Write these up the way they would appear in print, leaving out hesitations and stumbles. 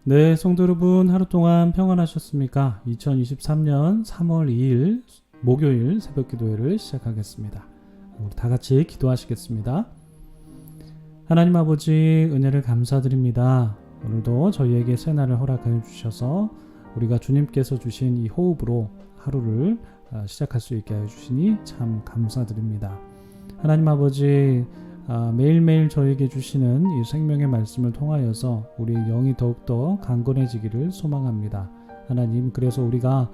네, 성도 여러분 하루 동안 평안하셨습니까? 2023년 3월 2일 목요일 새벽 기도회를 시작하겠습니다. 우리 다 같이 기도하시겠습니다. 하나님 아버지 은혜를 감사드립니다. 오늘도 저희에게 새날을 허락하여 주셔서 우리가 주님께서 주신 이 호흡으로 하루를 시작할 수 있게 하여 주시니 참 감사드립니다. 하나님 아버지 매일매일 저에게 주시는 이 생명의 말씀을 통하여서 우리의 영이 더욱더 강건해지기를 소망합니다. 하나님, 그래서 우리가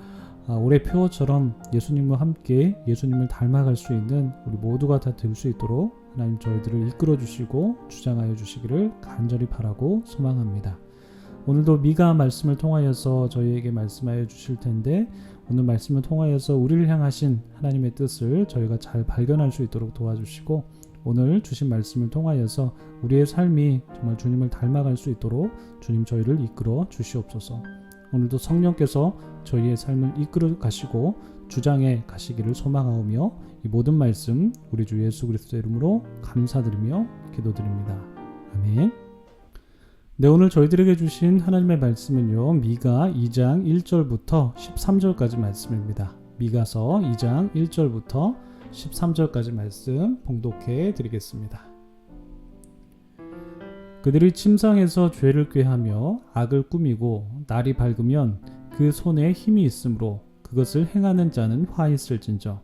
올해 표어처럼 예수님과 함께 예수님을 닮아갈 수 있는 우리 모두가 다 될 수 있도록 하나님 저희들을 이끌어 주시고 주장하여 주시기를 간절히 바라고 소망합니다. 오늘도 미가 말씀을 통하여서 저희에게 말씀하여 주실 텐데 오늘 말씀을 통하여서 우리를 향하신 하나님의 뜻을 저희가 잘 발견할 수 있도록 도와주시고 오늘 주신 말씀을 통하여서 우리의 삶이 정말 주님을 닮아갈 수 있도록 주님 저희를 이끌어 주시옵소서. 오늘도 성령께서 저희의 삶을 이끌어 가시고 주장해 가시기를 소망하오며 이 모든 말씀 우리 주 예수 그리스도의 이름으로 감사드리며 기도드립니다. 아멘. 네, 오늘 저희들에게 주신 하나님의 말씀은요, 미가 2장 1절부터 13절까지 말씀입니다. 미가서 2장 1절부터 13절까지 말씀 봉독해 드리겠습니다. 그들이 침상에서 죄를 꾀하며 악을 꾸미고 날이 밝으면 그 손에 힘이 있으므로 그것을 행하는 자는 화 있을진저.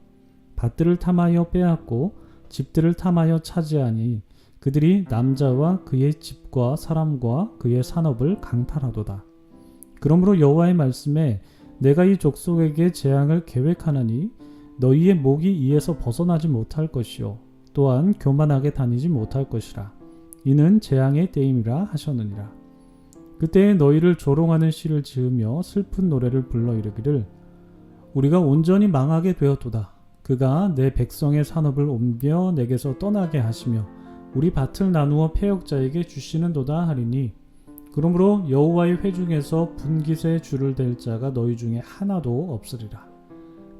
밭들을 탐하여 빼앗고 집들을 탐하여 차지하니 그들이 남자와 그의 집과 사람과 그의 산업을 강탈하도다. 그러므로 여호와의 말씀에 내가 이 족속에게 재앙을 계획하나니 너희의 목이 이에서 벗어나지 못할 것이요 또한 교만하게 다니지 못할 것이라. 이는 재앙의 때임이라 하셨느니라. 그때에 너희를 조롱하는 시를 지으며 슬픈 노래를 불러 이르기를 우리가 온전히 망하게 되었도다. 그가 내 백성의 산업을 옮겨 내게서 떠나게 하시며 우리 밭을 나누어 패역자에게 주시는도다 하리니 그러므로 여호와의 회중에서 분깃에 줄을 댈 자가 너희 중에 하나도 없으리라.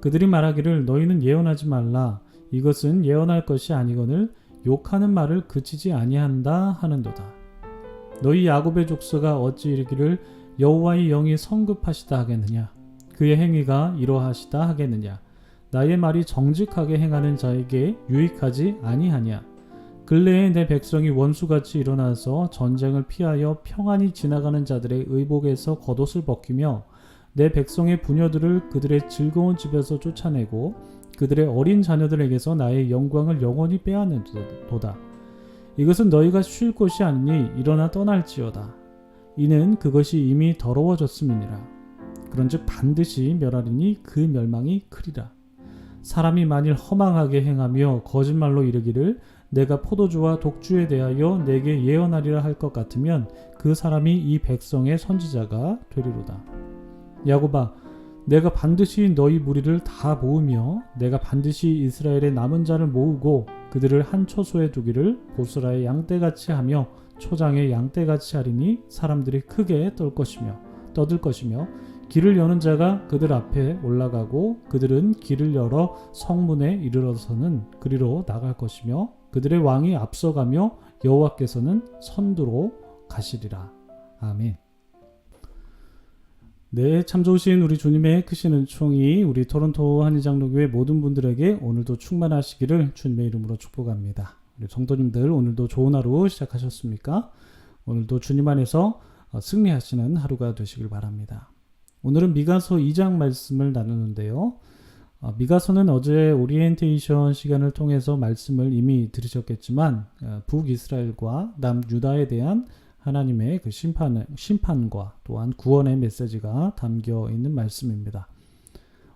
그들이 말하기를 너희는 예언하지 말라. 이것은 예언할 것이 아니거늘 욕하는 말을 그치지 아니한다 하는도다. 너희 야곱의 족속아 어찌 이르기를 여호와의 영이 성급하시다 하겠느냐. 그의 행위가 이러하시다 하겠느냐. 나의 말이 정직하게 행하는 자에게 유익하지 아니하냐. 근래에 내 백성이 원수같이 일어나서 전쟁을 피하여 평안히 지나가는 자들의 의복에서 겉옷을 벗기며 내 백성의 부녀들을 그들의 즐거운 집에서 쫓아내고 그들의 어린 자녀들에게서 나의 영광을 영원히 빼앗는도다. 이것은 너희가 쉴 곳이 아니니 일어나 떠날지어다. 이는 그것이 이미 더러워졌음이니라. 그런즉 반드시 멸하리니 그 멸망이 크리라. 사람이 만일 허망하게 행하며 거짓말로 이르기를 내가 포도주와 독주에 대하여 내게 예언하리라 할 것 같으면 그 사람이 이 백성의 선지자가 되리로다. 야곱아, 내가 반드시 너희 무리를 다 모으며 내가 반드시 이스라엘의 남은 자를 모으고 그들을 한 초소에 두기를 보스라의 양떼같이 하며 초장의 양떼같이 하리니 사람들이 크게 떠들 것이며 길을 여는 자가 그들 앞에 올라가고 그들은 길을 열어 성문에 이르러서는 그리로 나갈 것이며 그들의 왕이 앞서가며 여호와께서는 선두로 가시리라. 아멘. 네, 참 좋으신 우리 주님의 크신 은총이 우리 토론토 한인장로교회 모든 분들에게 오늘도 충만하시기를 주님의 이름으로 축복합니다. 우리 성도님들 오늘도 좋은 하루 시작하셨습니까? 오늘도 주님 안에서 승리하시는 하루가 되시길 바랍니다. 오늘은 미가서 2장 말씀을 나누는데요. 미가서는 어제 오리엔테이션 시간을 통해서 말씀을 이미 들으셨겠지만 북이스라엘과 남유다에 대한 하나님의 그 심판과 또한 구원의 메시지가 담겨 있는 말씀입니다.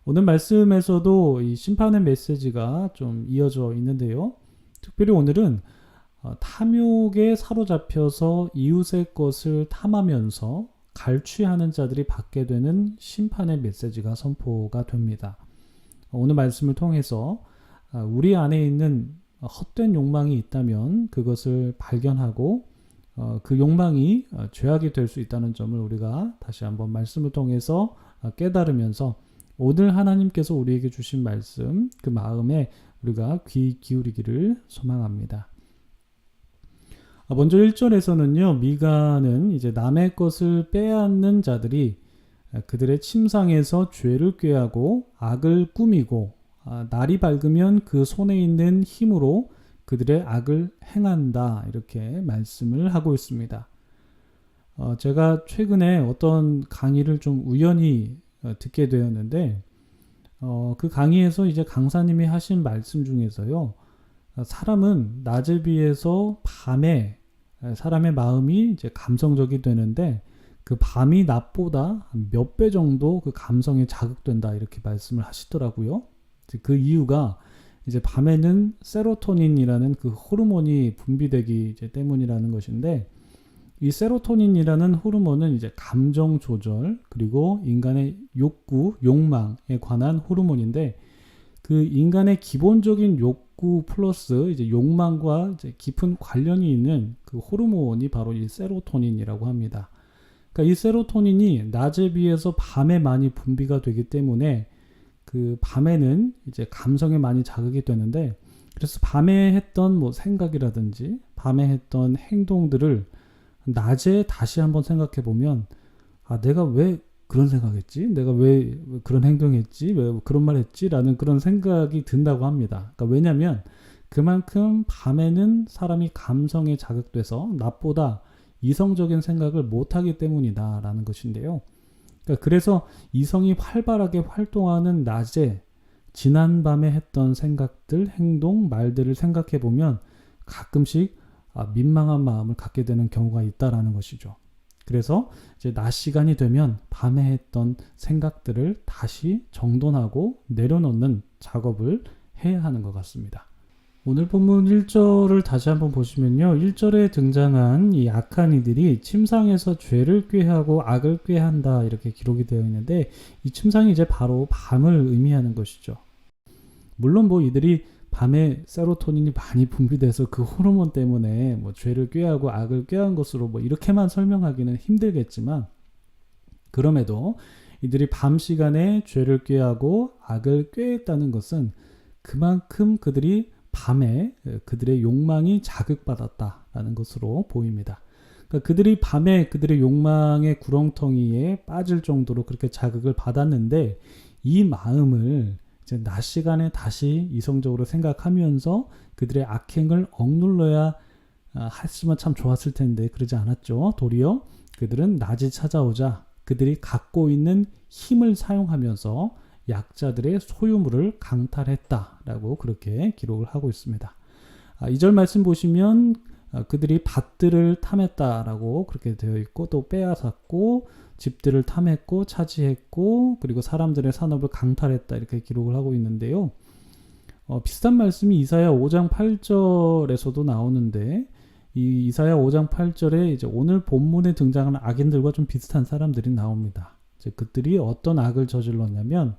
오늘 말씀에서도 이 심판의 메시지가 좀 이어져 있는데요. 특별히 오늘은 탐욕에 사로잡혀서 이웃의 것을 탐하면서 갈취하는 자들이 받게 되는 심판의 메시지가 선포가 됩니다. 오늘 말씀을 통해서 우리 안에 있는 헛된 욕망이 있다면 그것을 발견하고 그 욕망이 죄악이 될 수 있다는 점을 우리가 다시 한번 말씀을 통해서 깨달으면서 오늘 하나님께서 우리에게 주신 말씀 그 마음에 우리가 귀 기울이기를 소망합니다. 먼저 1절에서는요, 미가는 이제 남의 것을 빼앗는 자들이 그들의 침상에서 죄를 꾀하고 악을 꾸미고 날이 밝으면 그 손에 있는 힘으로 그들의 악을 행한다, 이렇게 말씀을 하고 있습니다. 제가 최근에 어떤 강의를 좀 우연히 듣게 되었는데 그 강의에서 이제 강사님이 하신 말씀 중에서요, 사람은 낮에 비해서 밤에 사람의 마음이 이제 감성적이 되는데 그 밤이 낮보다 몇 배 정도 그 감성이 자극된다, 이렇게 말씀을 하시더라고요. 그 이유가 이제 밤에는 세로토닌이라는 그 호르몬이 분비되기 이제 때문이라는 것인데, 이 세로토닌이라는 호르몬은 이제 감정 조절 그리고 인간의 욕구, 욕망에 관한 호르몬인데, 그 인간의 기본적인 욕구 플러스 이제 욕망과 이제 깊은 관련이 있는 그 호르몬이 바로 이 세로토닌이라고 합니다. 그러니까 이 세로토닌이 낮에 비해서 밤에 많이 분비가 되기 때문에 그 밤에는 이제 감성에 많이 자극이 되는데, 그래서 밤에 했던 뭐 생각이라든지 밤에 했던 행동들을 낮에 다시 한번 생각해 보면, 내가 왜 그런 생각했지? 내가 왜 그런 행동했지? 왜 그런 말 했지? 라는 그런 생각이 든다고 합니다. 그러니까 왜냐하면 그만큼 밤에는 사람이 감성에 자극돼서 낮보다 이성적인 생각을 못하기 때문이다 라는 것인데요. 그러니까 그래서 이성이 활발하게 활동하는 낮에 지난밤에 했던 생각들, 행동, 말들을 생각해 보면 가끔씩 민망한 마음을 갖게 되는 경우가 있다라는 것이죠. 그래서 이제 낮 시간이 되면 밤에 했던 생각들을 다시 정돈하고 내려놓는 작업을 해야 하는 것 같습니다. 오늘 본문 1절을 다시 한번 보시면요, 1절에 등장한 이 악한 이들이 침상에서 죄를 꾀하고 악을 꾀한다, 이렇게 기록이 되어 있는데, 이 침상이 이제 바로 밤을 의미하는 것이죠. 물론 뭐 이들이 밤에 세로토닌이 많이 분비돼서 그 호르몬 때문에 뭐 죄를 꾀하고 악을 꾀한 것으로 뭐 이렇게만 설명하기는 힘들겠지만, 그럼에도 이들이 밤 시간에 죄를 꾀하고 악을 꾀했다는 것은 그만큼 그들이 밤에 그들의 욕망이 자극받았다라는 것으로 보입니다. 그러니까 그들이 밤에 그들의 욕망의 구렁텅이에 빠질 정도로 그렇게 자극을 받았는데, 이 마음을 이제 낮 시간에 다시 이성적으로 생각하면서 그들의 악행을 억눌러야 했으면 참 좋았을 텐데 그러지 않았죠. 도리어 그들은 낮이 찾아오자 그들이 갖고 있는 힘을 사용하면서 약자들의 소유물을 강탈했다라고 그렇게 기록을 하고 있습니다. 2절 말씀 보시면 그들이 밭들을 탐했다라고 그렇게 되어 있고, 또 빼앗았고 집들을 탐했고 차지했고 그리고 사람들의 산업을 강탈했다, 이렇게 기록을 하고 있는데요. 비슷한 말씀이 이사야 5장 8절에서도 나오는데, 이 이사야 5장 8절에 이제 오늘 본문에 등장하는 악인들과 좀 비슷한 사람들이 나옵니다. 이제 그들이 어떤 악을 저질렀냐면,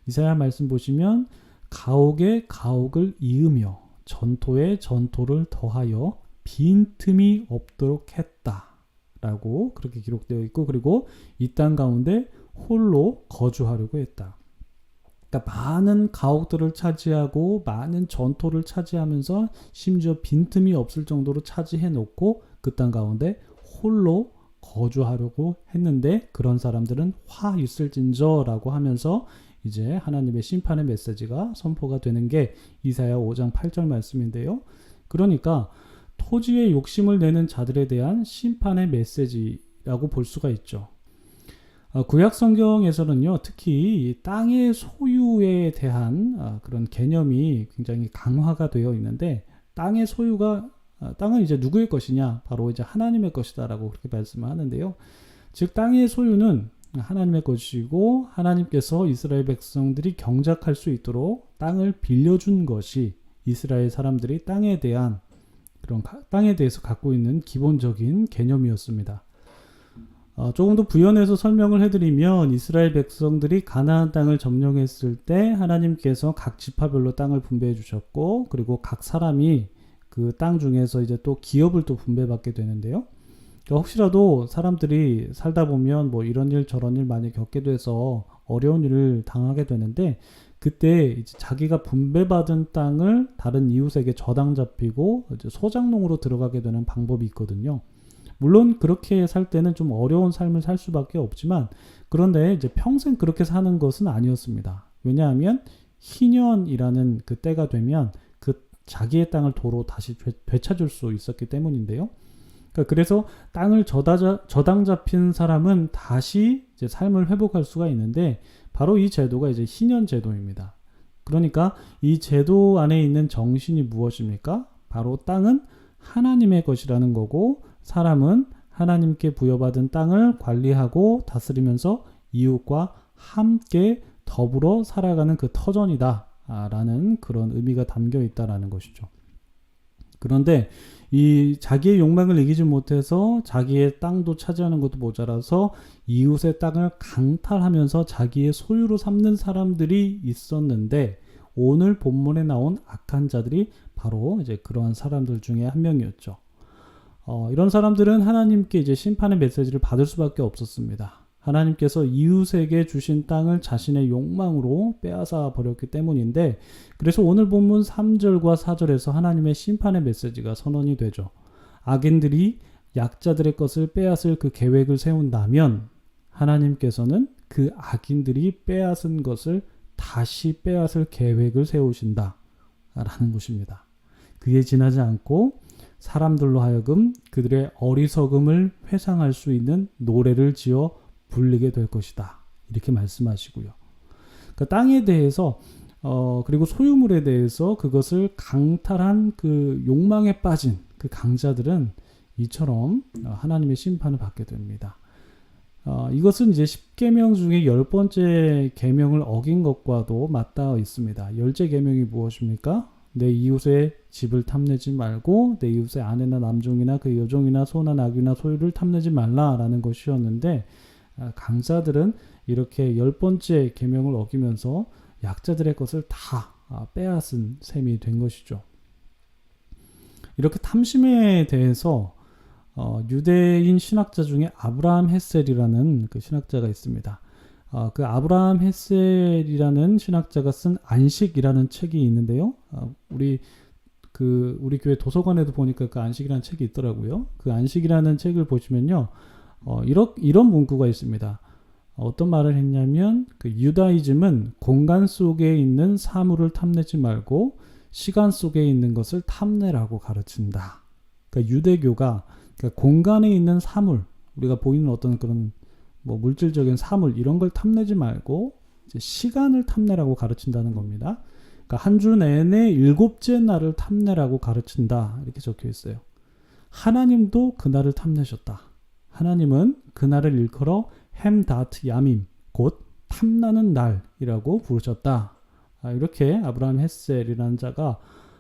이사야 말씀 보시면 가옥에 가옥을 이으며 전토에 전토를 더하여 빈틈이 없도록 했다 라고 그렇게 기록되어 있고, 그리고 이 땅 가운데 홀로 거주하려고 했다. 그러니까 많은 가옥들을 차지하고 많은 전토를 차지하면서 심지어 빈틈이 없을 정도로 차지해 놓고 그 땅 가운데 홀로 거주하려고 했는데, 그런 사람들은 화 있을진저 라고 하면서 이제 하나님의 심판의 메시지가 선포가 되는 게 이사야 5장 8절 말씀인데요. 그러니까 토지에 욕심을 내는 자들에 대한 심판의 메시지라고 볼 수가 있죠. 구약 성경에서는요, 특히 땅의 소유에 대한 그런 개념이 굉장히 강화가 되어 있는데, 땅의 소유가 땅은 이제 누구의 것이냐? 바로 이제 하나님의 것이다라고 그렇게 말씀을 하는데요. 즉 땅의 소유는 하나님의 것이고, 하나님께서 이스라엘 백성들이 경작할 수 있도록 땅을 빌려준 것이 이스라엘 사람들이 땅에 대한 그런 땅에 대해서 갖고 있는 기본적인 개념이었습니다. 조금 더 부연해서 설명을 해드리면, 이스라엘 백성들이 가나안 땅을 점령했을 때 하나님께서 각 지파별로 땅을 분배해 주셨고, 그리고 각 사람이 그 땅 중에서 이제 또 기업을 또 분배받게 되는데요. 그러니까 혹시라도 사람들이 살다 보면 뭐 이런 일 저런 일 많이 겪게 돼서 어려운 일을 당하게 되는데, 그때 이제 자기가 분배받은 땅을 다른 이웃에게 저당 잡히고 이제 소장농으로 들어가게 되는 방법이 있거든요. 물론 그렇게 살 때는 좀 어려운 삶을 살 수밖에 없지만, 그런데 이제 평생 그렇게 사는 것은 아니었습니다. 왜냐하면 희년이라는 그 때가 되면 그 자기의 땅을 도로 다시 되찾을 수 있었기 때문인데요. 그래서 땅을 저당 잡힌 사람은 다시 이제 삶을 회복할 수가 있는데, 바로 이 제도가 이제 희년 제도입니다. 그러니까 이 제도 안에 있는 정신이 무엇입니까? 바로 땅은 하나님의 것이라는 거고, 사람은 하나님께 부여받은 땅을 관리하고 다스리면서 이웃과 함께 더불어 살아가는 그 터전이다 라는 그런 의미가 담겨 있다라는 것이죠. 그런데 이 자기의 욕망을 이기지 못해서 자기의 땅도 차지하는 것도 모자라서 이웃의 땅을 강탈하면서 자기의 소유로 삼는 사람들이 있었는데, 오늘 본문에 나온 악한 자들이 바로 이제 그러한 사람들 중에 한 명이었죠. 이런 사람들은 하나님께 이제 심판의 메시지를 받을 수밖에 없었습니다. 하나님께서 이웃에게 주신 땅을 자신의 욕망으로 빼앗아 버렸기 때문인데, 그래서 오늘 본문 3절과 4절에서 하나님의 심판의 메시지가 선언이 되죠. 악인들이 약자들의 것을 빼앗을 그 계획을 세운다면 하나님께서는 그 악인들이 빼앗은 것을 다시 빼앗을 계획을 세우신다 라는 것입니다. 그에 지나지 않고 사람들로 하여금 그들의 어리석음을 회상할 수 있는 노래를 지어 불리게 될 것이다, 이렇게 말씀하시고요. 그러니까 땅에 대해서 그리고 소유물에 대해서 그것을 강탈한 그 욕망에 빠진 그 강자들은 이처럼 하나님의 심판을 받게 됩니다. 이것은 이제 10계명 중에 10번째 계명을 어긴 것과도 맞닿아 있습니다. 10째 계명이 무엇입니까? 내 이웃의 집을 탐내지 말고 내 이웃의 아내나 남종이나 그 여종이나 소나 낙이나 소유를 탐내지 말라라는 것이었는데, 강자들은 이렇게 10번째 계명을 어기면서 약자들의 것을 다 빼앗은 셈이 된 것이죠. 이렇게 탐심에 대해서 유대인 신학자 중에 아브라함 헤셀이라는 그 신학자가 있습니다. 그 아브라함 헤셀이라는 신학자가 쓴 안식이라는 책이 있는데요. 우리 교회 도서관에도 보니까 그 안식이라는 책이 있더라고요. 그 안식이라는 책을 보시면요, 이런 문구가 있습니다. 어떤 말을 했냐면, 그 유다이즘은 공간 속에 있는 사물을 탐내지 말고 시간 속에 있는 것을 탐내라고 가르친다. 그러니까 유대교가 공간에 있는 사물, 우리가 보이는 어떤 그런 물질적인 사물 이런 걸 탐내지 말고 이제 시간을 탐내라고 가르친다는 겁니다. 그러니까 한 주 내내 7째 날을 탐내라고 가르친다, 이렇게 적혀 있어요. 하나님도 그날을 탐내셨다. 하나님은 그날을 일컬어 햄다트 야밈, 곧 탐나는 날이라고 부르셨다. 이렇게 아브라함 헤셀이라는 자가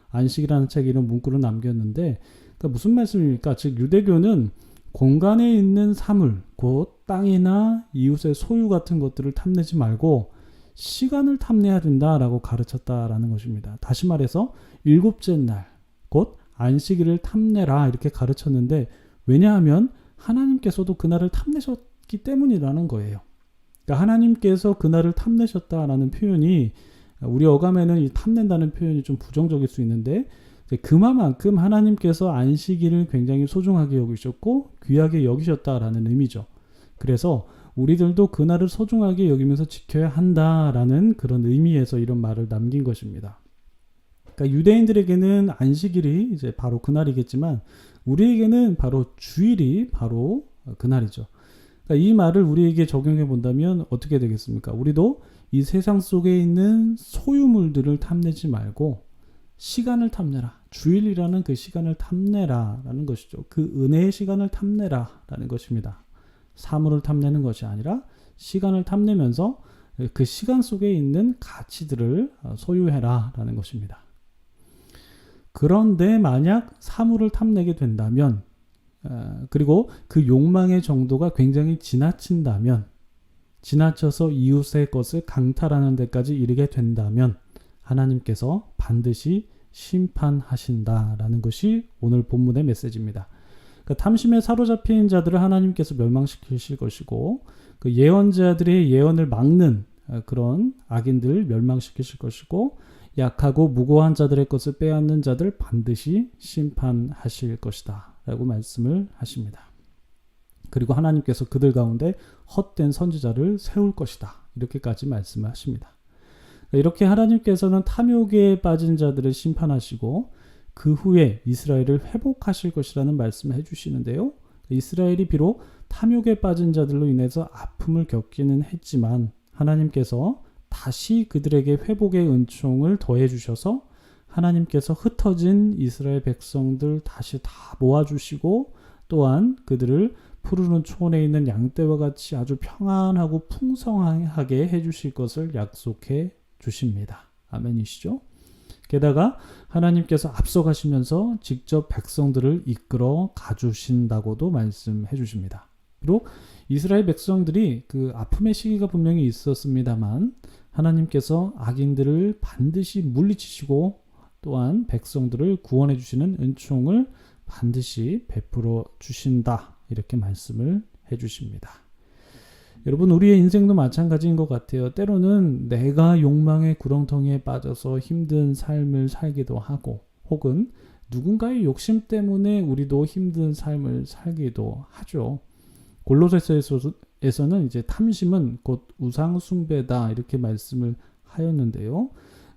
안식이라는 책에 이런 문구를 남겼는데, 그러니까 무슨 말씀입니까? 즉 유대교는 공간에 있는 사물, 곧 땅이나 이웃의 소유 같은 것들을 탐내지 말고 시간을 탐내야 된다라고 가르쳤다라는 것입니다. 다시 말해서 7째 날, 곧 안식일을 탐내라, 이렇게 가르쳤는데, 왜냐하면 하나님께서도 그날을 탐내셨기 때문이라는 거예요. 그러니까 하나님께서 그날을 탐내셨다라는 표현이, 우리 어감에는 이 탐낸다는 표현이 좀 부정적일 수 있는데, 그만큼 하나님께서 안식일을 굉장히 소중하게 여기셨고 귀하게 여기셨다라는 의미죠. 그래서 우리들도 그날을 소중하게 여기면서 지켜야 한다라는 그런 의미에서 이런 말을 남긴 것입니다. 그러니까 유대인들에게는 안식일이 이제 바로 그날이겠지만, 우리에게는 바로 주일이 바로 그날이죠. 그러니까 이 말을 우리에게 적용해 본다면 어떻게 되겠습니까? 우리도 이 세상 속에 있는 소유물들을 탐내지 말고 시간을 탐내라. 주일이라는 그 시간을 탐내라 라는 것이죠. 그 은혜의 시간을 탐내라 라는 것입니다. 사물을 탐내는 것이 아니라 시간을 탐내면서 그 시간 속에 있는 가치들을 소유해라 라는 것입니다. 그런데 만약 사물을 탐내게 된다면, 그리고 그 욕망의 정도가 굉장히 지나친다면, 지나쳐서 이웃의 것을 강탈하는 데까지 이르게 된다면 하나님께서 반드시 심판하신다라는 것이 오늘 본문의 메시지입니다. 그러니까 탐심에 사로잡힌 자들을 하나님께서 멸망시키실 것이고, 그 예언자들의 예언을 막는 그런 악인들 멸망시키실 것이고 약하고 무고한 자들의 것을 빼앗는 자들 반드시 심판하실 것이다 라고 말씀을 하십니다. 그리고 하나님께서 그들 가운데 헛된 선지자를 세울 것이다 이렇게까지 말씀을 하십니다. 이렇게 하나님께서는 탐욕에 빠진 자들을 심판하시고 그 후에 이스라엘을 회복하실 것이라는 말씀을 해주시는데요. 이스라엘이 비록 탐욕에 빠진 자들로 인해서 아픔을 겪기는 했지만 하나님께서 다시 그들에게 회복의 은총을 더해 주셔서 하나님께서 흩어진 이스라엘 백성들 다시 다 모아주시고 또한 그들을 푸르른 초원에 있는 양떼와 같이 아주 평안하고 풍성하게 해주실 것을 약속해 주십니다. 아멘이시죠? 게다가 하나님께서 앞서가시면서 직접 백성들을 이끌어 가주신다고도 말씀해 주십니다. 비록 이스라엘 백성들이 그 아픔의 시기가 분명히 있었습니다만 하나님께서 악인들을 반드시 물리치시고 또한 백성들을 구원해 주시는 은총을 반드시 베풀어 주신다 이렇게 말씀을 해 주십니다. 여러분 우리의 인생도 마찬가지인 것 같아요. 때로는 내가 욕망의 구렁텅이에 빠져서 힘든 삶을 살기도 하고 혹은 누군가의 욕심 때문에 우리도 힘든 삶을 살기도 하죠. 골로새서에서는 이제 탐심은 곧 우상 숭배다 이렇게 말씀을 하였는데요.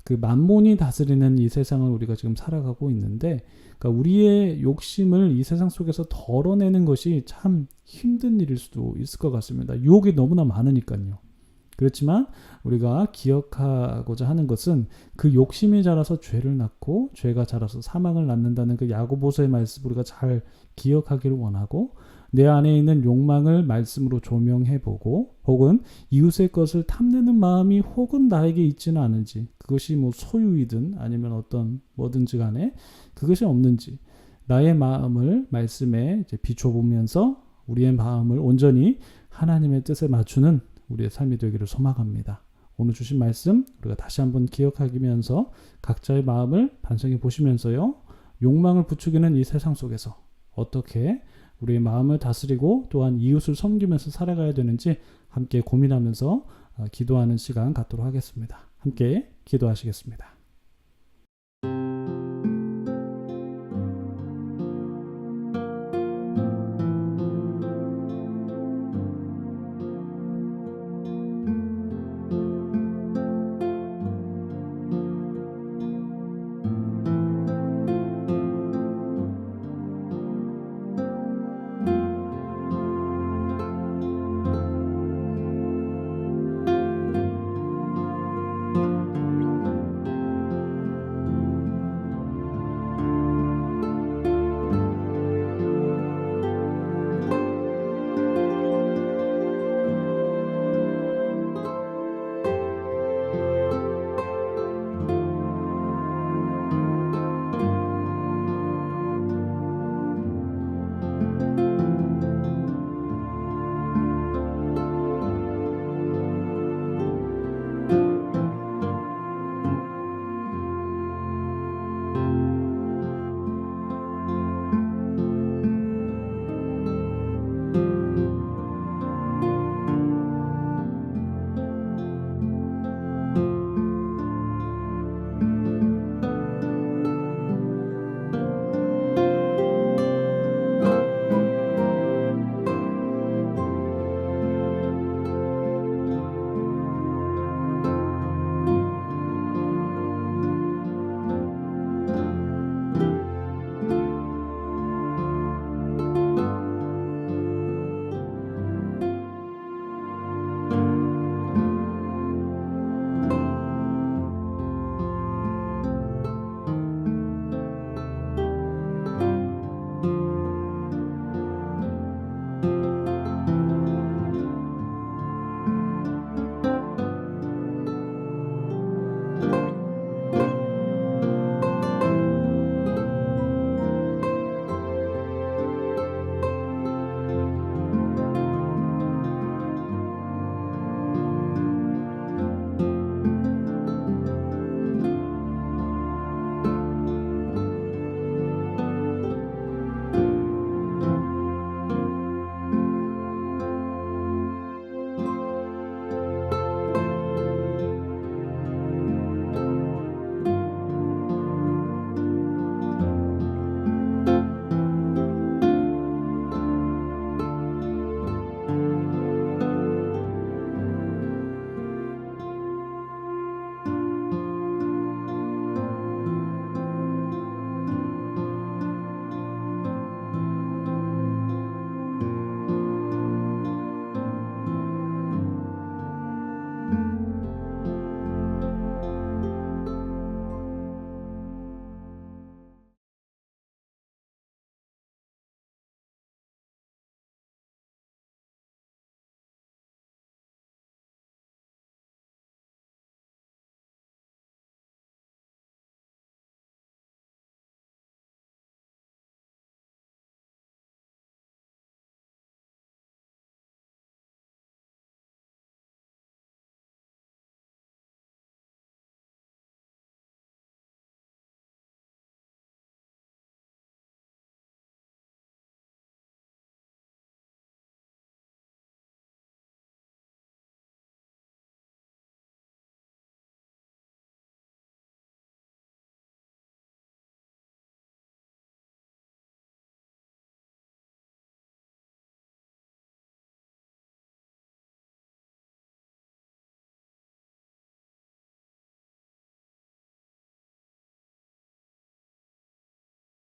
그 만몬이 다스리는 이 세상을 우리가 지금 살아가고 있는데 그러니까 우리의 욕심을 이 세상 속에서 덜어내는 것이 참 힘든 일일 수도 있을 것 같습니다. 유혹이 너무나 많으니까요. 그렇지만 우리가 기억하고자 하는 것은 그 욕심이 자라서 죄를 낳고 죄가 자라서 사망을 낳는다는 그 야고보서의 말씀 우리가 잘 기억하기를 원하고 내 안에 있는 욕망을 말씀으로 조명해보고 혹은 이웃의 것을 탐내는 마음이 혹은 나에게 있지는 않은지 그것이 뭐 소유이든 아니면 어떤 뭐든지 간에 그것이 없는지 나의 마음을 말씀에 이제 비춰보면서 우리의 마음을 온전히 하나님의 뜻에 맞추는 우리의 삶이 되기를 소망합니다. 오늘 주신 말씀 우리가 다시 한번 기억하면서 각자의 마음을 반성해 보시면서요. 욕망을 부추기는 이 세상 속에서 어떻게 우리의 마음을 다스리고 또한 이웃을 섬기면서 살아가야 되는지 함께 고민하면서 기도하는 시간 갖도록 하겠습니다. 함께 기도하시겠습니다.